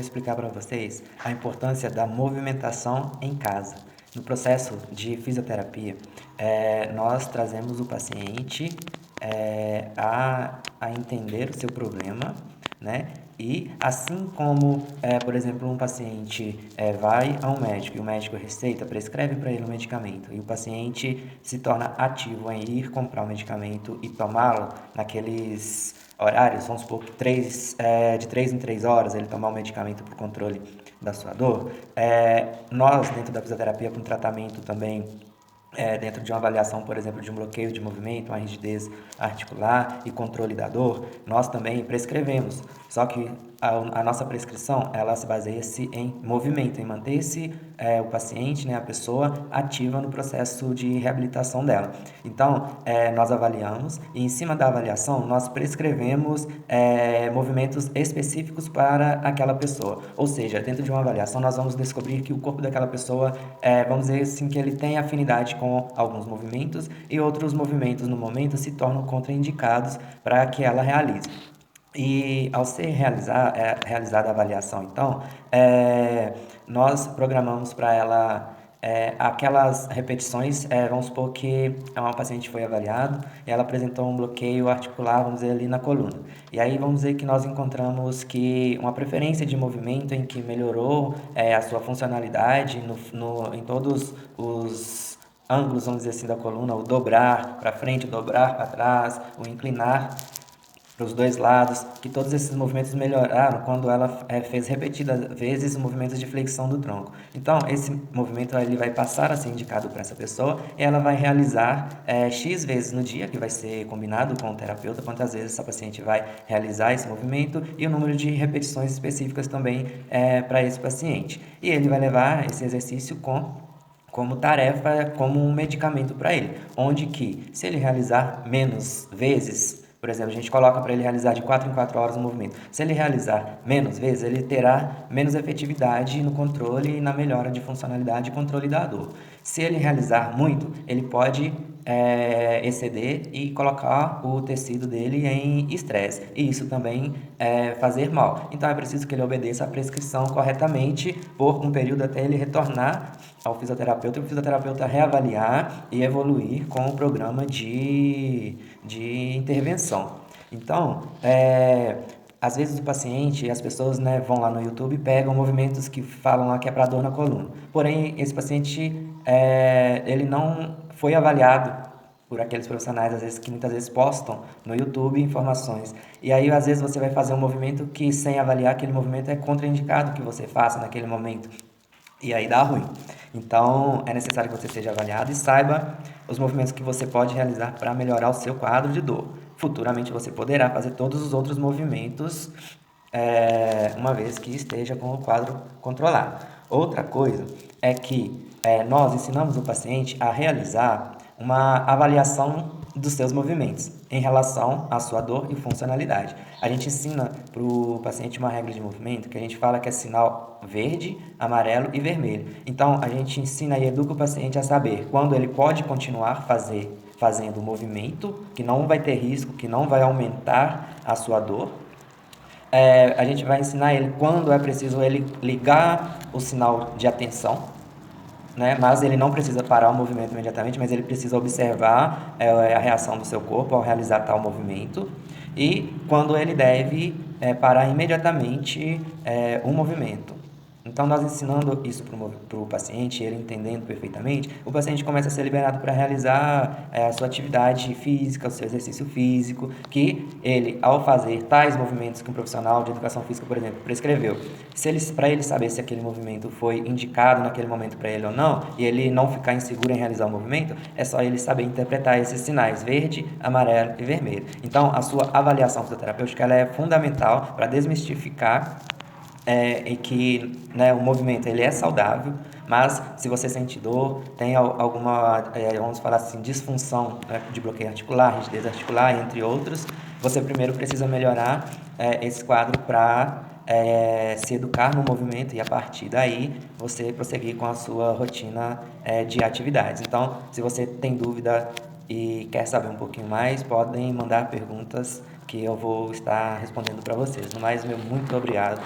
explicar para vocês a importância da movimentação em casa. No processo de fisioterapia, nós trazemos o paciente a entender o seu problema, né? E assim como, por exemplo, um paciente vai a um médico e o médico receita, prescreve para ele um medicamento e o paciente se torna ativo em ir comprar o medicamento e tomá-lo naqueles horários, vamos supor que de 3 em 3 horas ele tomar o medicamento para o controle da sua dor, nós dentro da fisioterapia com tratamento também dentro de uma avaliação, por exemplo, de um bloqueio de movimento, uma rigidez articular e controle da dor, nós também prescrevemos. Só que a nossa prescrição, ela se baseia-se em movimento, em manter-se o paciente, né, a pessoa ativa no processo de reabilitação dela. Então, nós avaliamos e em cima da avaliação, nós prescrevemos movimentos específicos para aquela pessoa. Ou seja, dentro de uma avaliação, nós vamos descobrir que o corpo daquela pessoa, vamos dizer assim, que ele tem afinidade com alguns movimentos e outros movimentos no momento se tornam contraindicados para que ela realize. E ao ser realizada a avaliação, então, nós programamos para ela aquelas repetições, vamos supor que uma paciente foi avaliada e ela apresentou um bloqueio articular, vamos dizer, ali na coluna. E aí vamos dizer que nós encontramos que uma preferência de movimento em que melhorou a sua funcionalidade em todos os ângulos, vamos dizer assim, da coluna, o dobrar para frente, o dobrar para trás, o inclinar para os dois lados, que todos esses movimentos melhoraram quando ela fez repetidas vezes movimentos de flexão do tronco. Então, esse movimento ele vai passar a ser indicado para essa pessoa e ela vai realizar X vezes no dia, que vai ser combinado com o terapeuta, quantas vezes essa paciente vai realizar esse movimento e o número de repetições específicas também para esse paciente. E ele vai levar esse exercício como tarefa, como um medicamento para ele, onde que, se ele realizar menos vezes, por exemplo, a gente coloca para ele realizar de 4 em 4 horas um movimento. Se ele realizar menos vezes, ele terá menos efetividade no controle e na melhora de funcionalidade e controle da dor. Se ele realizar muito, ele pode exceder e colocar o tecido dele em estresse. E isso também fazer mal. Então é preciso que ele obedeça a prescrição corretamente por um período até ele retornar ao fisioterapeuta e o fisioterapeuta reavaliar e evoluir com o programa de intervenção. Então, às vezes o paciente e as pessoas vão lá no YouTube e pegam movimentos que falam lá que é para dor na coluna. Porém, esse paciente ele não foi avaliado por aqueles profissionais, às vezes, que muitas vezes postam no YouTube informações. E aí, às vezes, você vai fazer um movimento que, sem avaliar, aquele movimento é contraindicado que você faça naquele momento. E aí dá ruim. Então, é necessário que você seja avaliado e saiba os movimentos que você pode realizar para melhorar o seu quadro de dor. Futuramente você poderá fazer todos os outros movimentos, uma vez que esteja com o quadro controlado. Outra coisa é que nós ensinamos o paciente a realizar uma avaliação dos seus movimentos em relação à sua dor e funcionalidade. A gente ensina para o paciente uma regra de movimento que a gente fala que é sinal verde, amarelo e vermelho. Então, a gente ensina e educa o paciente a saber quando ele pode continuar fazendo o movimento, que não vai ter risco, que não vai aumentar a sua dor. A gente vai ensinar ele quando é preciso ele ligar o sinal de atenção, né? Mas ele não precisa parar o movimento imediatamente, mas ele precisa observar a reação do seu corpo ao realizar tal movimento e quando ele deve parar imediatamente o movimento. Então, nós ensinando isso para o paciente, ele entendendo perfeitamente, o paciente começa a ser liberado para realizar a sua atividade física, o seu exercício físico, que ele, ao fazer tais movimentos que um profissional de educação física, por exemplo, prescreveu, para ele saber se aquele movimento foi indicado naquele momento para ele ou não, e ele não ficar inseguro em realizar o movimento, é só ele saber interpretar esses sinais, verde, amarelo e vermelho. Então, a sua avaliação fisioterapêutica ela é fundamental para desmistificar e que o movimento ele é saudável, mas se você sente dor, tem alguma, vamos falar assim, disfunção de bloqueio articular, rigidez articular, entre outros, você primeiro precisa melhorar esse quadro para se educar no movimento e a partir daí você prosseguir com a sua rotina de atividades. Então, se você tem dúvida e quer saber um pouquinho mais, podem mandar perguntas que eu vou estar respondendo para vocês. No mais, meu muito obrigado.